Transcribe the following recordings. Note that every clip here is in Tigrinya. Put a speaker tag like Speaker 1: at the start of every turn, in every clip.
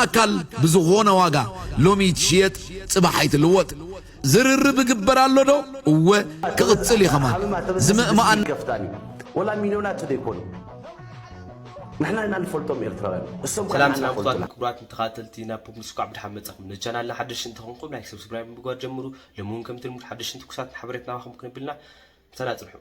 Speaker 1: أكل بزغونة واقع لومي تشيت صباحيت الوط زرر بقبرالو دو وكغتصلي خمان زمق ما أن
Speaker 2: كفتاني ولا مليونات ديكون نحن نفولتهم إرتراويان
Speaker 3: سلام سلام كبرات متخاتلتينا بوكنسكو عبد الحمد صاحب من الجنال لحدش انت هونكم لايك سبسكرايب بقوا جمروا لمون كم تلمو حدش انت كسات حبرتنا واخم ممكن بلنا سلام تلحو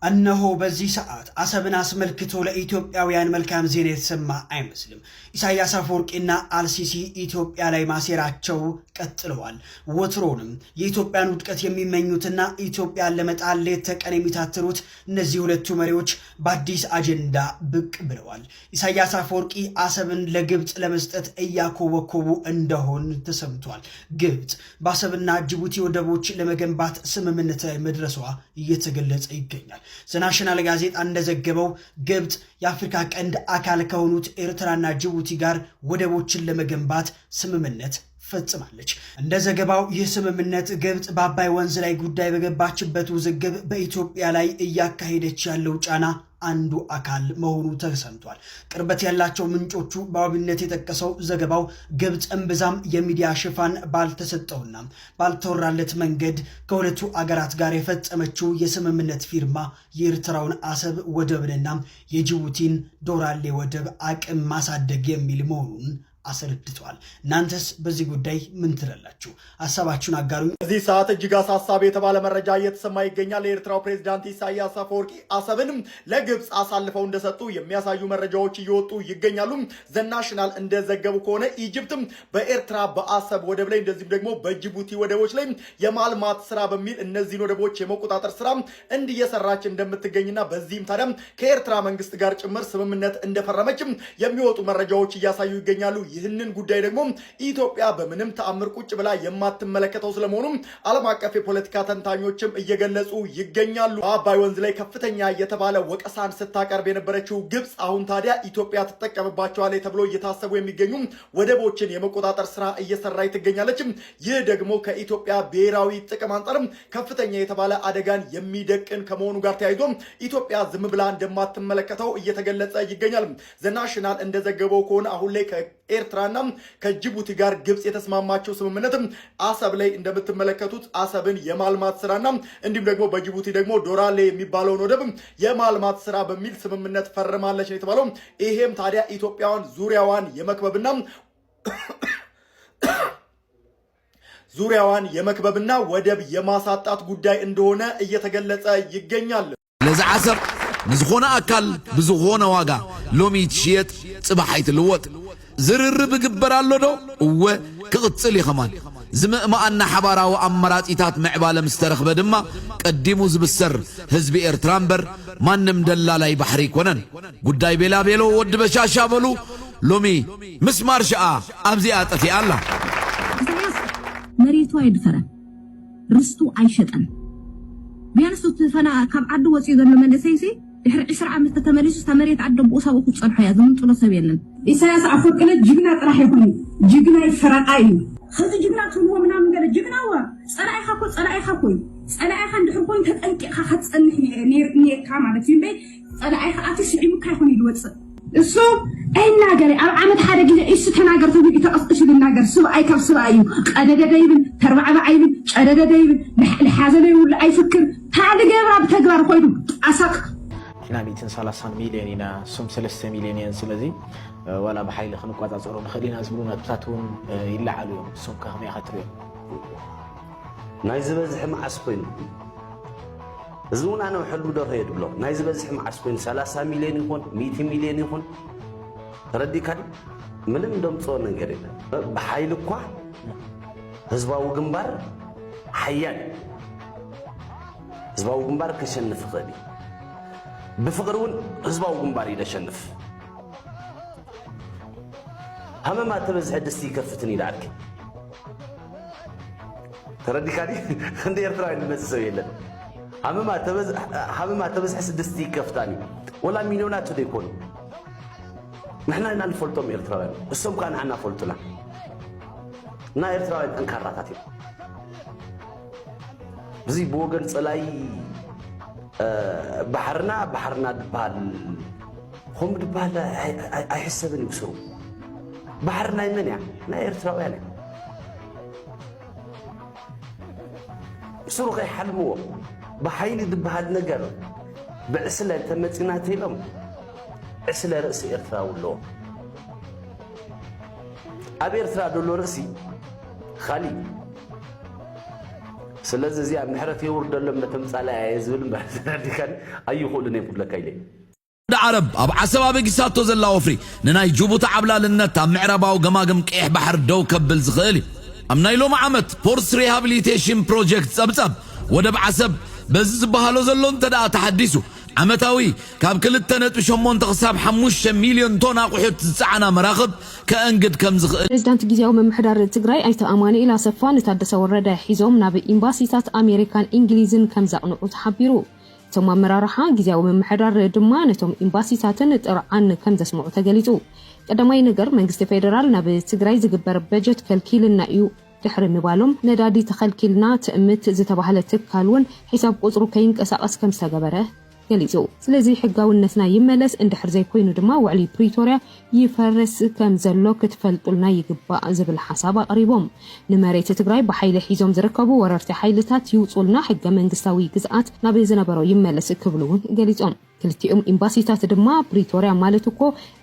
Speaker 4: أنه بزي ساعات أسبنا اسملكتو لإثيوبياوያን መልካም ዜና የተሰማ አይመስልም ኢሳያስ አፈወርቂና አልሲሲ ኢትዮጵያ ላይ ማሴራቸው ቀጥለዋል ወትሮንም የኢትዮጵያን ውድቀት የሚመኙትና ኢትዮጵያን ለመጣል ለተቀን የሚታተሩት እነዚህ ሁለቱ መሪዎች በአዲስ አጀንዳ ብቅ ብለዋል ኢሳያስ አፈወርቂ አሰብን ለግብጽ ለመስጠት እያኮበኮቡ እንደሆን ተሰምቷል ግብጽ በአሰብና ጅቡቲ ወደቦች ለመገንባት ስምምነት ላይ መድረሷ እየተገለጸ ይገኛል ዘናሽናል ጋዜጣ እንደዘገበው ግብጽ የአፍሪካ ቀንድ አካል ከሆኑት ኤርትራና ጅቡቲ ጋር ወደቦችን ለመገንባት ስምምነት ፈጽማለች እንደ ዘገባው ይህ ስምምነት ግብጽ በአባይ ወንዝ ላይ ጉዳይ በገባችበት ውዝግብ በኢትዮጵያ ላይ እያካሄደች ያለው ጫና አንዱ አካል መሆኑ ተሰምቷል ቅርበት ያላቸው ምንጮቹ በአብነት የጠቀሰው ዘገባው ግብጽ እንብዛም የሚዲያ ሽፋን ባልተሰጠውና ባልተወራለት መንገድ ከሁለቱ አገራት ጋር የፈጸመችው የስምምነት ፊርማ የኤርትራውን አሰብ ወደብንና የጅቡቲን ዶራሌ ወደብ አቅም ማሳደግ የሚል መሆኑን አስረድቷል እናንተስ በዚህ ጉዳይ ምን ትላላችሁ ሐሳባችሁን አጋሩኝ
Speaker 5: እዚህ ሰዓት እጅግ አሳሳቢ የተባለ መረጃ እየተሰማ ይገኛል የኤርትራው ፕሬዝዳንት ኢሳያስ አፈወርቂ አሰብንም ለግብጽ አሳልፈው እንደሰጡ የሚያሳዩ መረጃዎች እየወጡ ይገኛሉ ዘናሽናል እንደዘገቡ ከሆነ ኢጅፕትም በኤርትራ በአሰብ ወደብ ላይ እንደዚህም ደግሞ በጅቡቲ ወደቦች ላይ የማልማት ስራ በሚል እነዚህን ወደቦች የመቆጣጠር ስራ እንዲየሰራች እንደምትገኝና በዚህም ታዲያ ከኤርትራ መንግስት ጋር ጭምር ስምምነት እንደፈረመችም የሚወጡ መረጃዎች እያሳዩ ይገኛሉ ይህንን ጉዳይ ደግሞ ኢትዮጵያ በምንም ተአምር ቁጭ ብላ የማትመለከተው ስለመሆኑ ዓለም አቀፍ የፖለቲካ ተንታኞችም እየገለጹ ይገኛሉ አባይ ወንዝ ላይ ከፍተኛ የተባለ ወቀሳን ስታቀርብ የነበረችው ግብጽ አሁን ታዲያ ኢትዮጵያ ትጠቀምባቸዋለች ተብሎ እየታሰቡ የሚገኙ ወደቦችን የመቆጣጠር ስራ እየሰራች ትገኛለች ይህ ደግሞ ከኢትዮጵያ ብሔራዊ ጥቅም አንፃርም ከፍተኛ የተባለ አደጋን የሚደቅን ከመሆኑ ጋር ተያይዞ ኢትዮጵያ ዝም ብላ እንደማትመለከተው እየተገለጸ ይገኛል ዘናሽናል እንደዘገበው ከሆነ አሁን ላይ ኤርትራና ከጅቡቲ ጋር ግብጽ የተስማማቸው ስምምነት አሰብ ላይ እንደምትመለከቱት አሰብን የማልማት ስራና እንዲሁም ደግሞ በጅቡቲ ደግሞ ዶራሌ የሚባለው ወደብ የማልማት ስራ በሚል ስምምነት ፈርማለች ነው የተባለው ይሄም ታዲያ ኢትዮጵያውን ዙሪያዋን የመክበብና ወደብ የማሳጣት ጉዳይ እንደሆነ እየተገለጸ ይገኛል
Speaker 1: ለዛ አሰብ ንዝኾነ አካል ብዝኾነ ዋጋ ሎሚ ትሽየጥ ጽባሐይት ልወጥ زرر بقبرالو دو كغتصلي خمان زمق ما أن حبارا وأمراتيتات معبالة مسترخبة دما قدمو زبسر هزبي إرترامبر ما نمدلا لاي بحري كونن قداي بلا بيلو ود بشاشا بلو لومي مسمار شاء أمزيات في الله
Speaker 6: مريتو يدفر رستو عيشتن بيانستو تفنا كاب عدو وصي ذا مملسيسي دحر 10 عامات تتملسو استمريت عدو بوسا وكو صلحو يا زمن طلو سبيلن ኢሳያስ አፈወርቂ ጅግና ጥራህ ይሁን ጅግና ይፈራቃይ خذ جبنا تلو منا من قال جبنا وا صلاحي خكو صلاحي خند حكون تطنقخ خصنح نيكا ማለት ይበ صلاحي خاطي سيمو ካይሆን ይልወጽ እሱ አይናገር አመት ሓደ ጊዜ እሱ ተናገር ተብይ ተቀስቅሽ ልናገር ስብአይ ካብ ስብአዩ ቀደደደ ይብል ተርባዕባ አይብል ጨደደደ ይብል ለሐዘለ ይውል አይፍክር ታድ ገብራ በተግባር ኮይዱ አሳቅ
Speaker 7: ናሚትን 30 ሚሊዮን ኢና ሱም 3 ሚሊዮን ስለዚህ ወላ በኃይል خنቋጻጽሮ ንخلينا ዝብሉ ነጥታቱን ይላዓሉ ሱም ከመይ ኸትሩ
Speaker 2: ናይ ዝበዝሕ ማዓስ ኮይኑ እዙና ነው ሕሉ ደር ይድብሎ ናይ ዝበዝሕ ማዓስ ኮይኑ 30 ሚሊዮን ይኹን 100 ሚሊዮን ይኹን ረዲካል ምንም ደምጾ ነገር የለም በኃይል እኮ ህዝባው ግንባር ሐያል ህዝባው ግንባር ከሸንፍ ኸዲ بفقرون هزباو قنباري لشنف هما ما تبزح دستي كفتني لعلك تردي كاري خندي يرتراي المسسوي لن هما ما تبزح دستي كفتاني ولا مليونات ديكون نحن هنا الفولتوم يرتراي السوم كان عنا فولتنا نا يرتراي انكاراتاتي بزي بوغن صلاي بحرنا دبال هم دبال أحسبني بسرو بحر ناي من يعني ناي إرتراويان سروق يحلموه بحيل دبهاد نجر بعسلة تمتناتي لهم عسلة رأسي إرتراو له أبي إرتراو له رأسي خالي سلازة زي عم نحرف يورد لما تمس على عزول ما كان أي خلنا يقول لك إليه
Speaker 1: عرب أب عسب أبي قصاتو زلا وفري نناي جوبو تعبلا للنت أم معربا وقماقم كيح بحر دو كبل زغالي أم نايلو معمت بورس ريهابيليتيشن بروجكت سبسب ودب عسب بز بهالو زلون تدا تحديثو عمتاوي كاب كل التنت بشمون تغساب 5 مليون طن أقوحيت تسعنا مراقب كأنقد كم زغال
Speaker 8: بريزيدنت جيزاوي ممحدار تግራይ ኣይተ ኣማኒ ኢላ ሰፋ ንታደሰ ወረደ ሒዞም ናብ ኤምባሲታት ኣሜሪካን እንግሊዝን ከም ዘቕንዑ ተሓቢሩ እቶም ኣመራርሓ ጊዜያዊ መምሕዳር ድማ ነቶም ኤምባሲታትን ጥርዓን ከም ዘስምዑ ተገሊጹ ቀዳማይ ነገር መንግስቲ ፌደራል ናብ ትግራይ ዝግበር በጀት ከልኪልና እዩ ድሕሪ ምባሎም ነዳዲ ተኸልኪልና ትእምት ዝተባሃለ ትካልውን ሒሳብ ቁጽሩ ከይንቀሳቐስ ከም ዝተገበረ ገሊጹ ስለዚ ሕጋውነትና ይመለስ እንድሕር ዘይኮይኑ ድማ ውዕሊ ፕሪቶሪያ ይፈርስ ከም ዘሎ ክትፈልጡልና ይግባእ ዝብል ሓሳብ ኣቕሪቦም ንመሬት ትግራይ ብሓይሊ ሒዞም ዝርከቡ ወረርቲ ሓይልታት ይውጹልና ሕገ መንግስታዊ ግዝኣት ናብ ዝነበሮ ይመለስ ክብሉውን ገሊጾም ክልቲኦም ኤምባሲታት ድማ ፕሪቶሪያ ማለት እኮ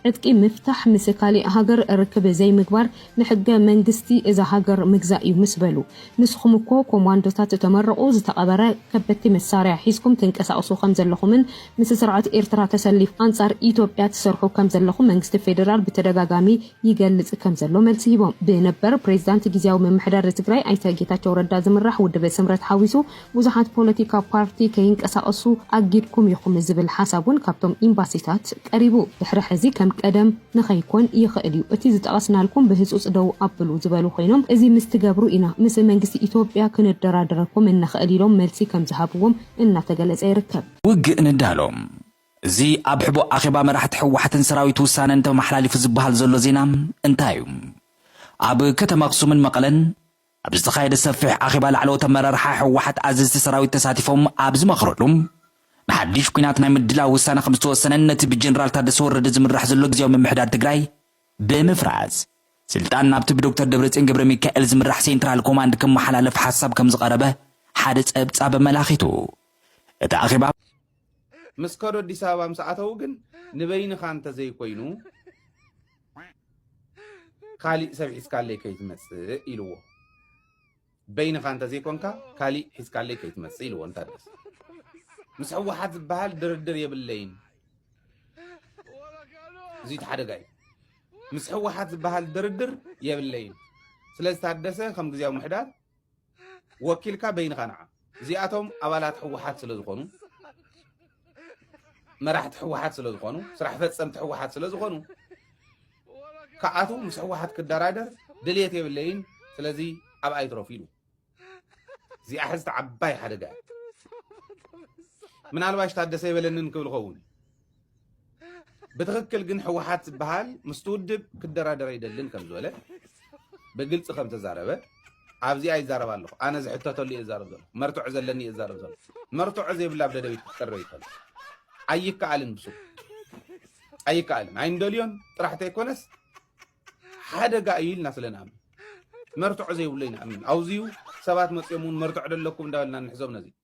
Speaker 8: ዕጥቂ ምፍታሕ ምስካሊ ሃገር ርክብ ዘይምግባር ንሕገ መንግስቲ እዛ ሃገር ምግዛእ እዩ ምስበሉ ንስኹም እኮ ኮማንዶታት ተመረቑ ዝተቐበረ ከበቲ መሳርያ ሒዝኩም ትንቀሳቀሱ ከም ዘለኹምን ምስ ስርዓት ኤርትራ ተሰሊፍ አንጻር ኢትዮጵያ ተሰርሑ ከም ዘለኹም መንግስቲ ፌደራል ብተደጋጋሚ ይገልጽ ከም ዘሎ መልሲ ሂቦም ብነበር ፕሬዝዳንት ጊዜያዊ መምሕዳር ትግራይ ኣይተ ጌታቸው ረዳ ዝምራሕ ውድብ ስምረት ሓዊሱ ብዙሓት ፖለቲካ ፓርቲ ከይንቀሳቀሱ ኣጊድኩም ይኹም ዝብል حسابون كابتوم إمباسيتات قريبو دحر حزي كم قدم نخيكون يخئل እዩ እቲ ዝጠቕስናልኩም በህጹጽ ደው ኣብሉ ዝበሉ ኮይኖም እዚ ምስትገብሩ ኢና ምስ መንግስቲ ኢትዮጵያ ክንደራደረኩም እንኽእል ኢሎም መልሲ ከም ዝሃብዎም እናተገለጸ ይርከብ
Speaker 9: ውግእ ንዳሎም እዚ ኣብ ሕቦ ኣኺባ መራሕቲ ሕወሓትን ሰራዊት ውሳነ እንተመሓላሊፉ ዝበሃል ዘሎ ዜና እንታይ እዩ ኣብ ከተማ ኣክሱምን መቐለን ኣብ ዝተኻየደ ሰፊሕ ኣኺባ ላዕለዎት ኣመራርሓ ሕወሓት ኣዘዝቲ ሰራዊት ተሳቲፎም ኣብ ዝመኽረሉም نحديش كينات ناي مدلا وسانه خمس توسنن نتي بجنرال تادس ورد زمرح زلو غزياو ممحدار تግራይ بمفراز سلطان نابت بدكتور دبرጽዮን ገብረ ሚካኤል ዝምራሕ ሴንትራል ኮማንድ ከመሓላለፍ حساب ከም ዝቀረበ ሓደ ጸብጻብ መላኺቱ እታ ኣኺባ
Speaker 10: መስከሮ አዲስ አበባ ምሳዓተው ግን ንበይን ካንተ ዘይኮይኑ ካሊ ሰብ ሒስካለይ ከይትመጽእ ኢልዎ በይን ካንተ ዘይኮንካ ካሊ ሒስካለይ ከይትመጽእ ኢልዎ እንታደስ مس حوحات بحال دردر يبلين زيد حدقاي مس حوحات بحال دردر يبلين سلاز تحدثه خم غزياو محدار وكيلكا بين قناعه زياتهم ابالات حوحات سلازخونو مراحت حوحات سلازخونو سرح فصمت حوحات سلازخونو كعاتو مس حوحات كدرادر دليت يبلين سلازي اب ايتروفيلو زي احز تعباي حدقاي من الواش تحدث يبلنن كبل خون بتخكل جن حوحات بحال مستودب كدرادر يدلن كم زوله بقلت خم تزاربه عبزي اي زارب الله انا زحتته اللي ازارب زل مرتو عزلني ازارب زل مرتو عزي بلا بدا دويت قريتل ايك علن بسو ايك علن عين دوليون طرحت يكونس حدا قايل ناس لنا مرتو عزي ولينا امن اوزيو سبات مصيمون مرتو عدلكم دالنا نحزبنا زي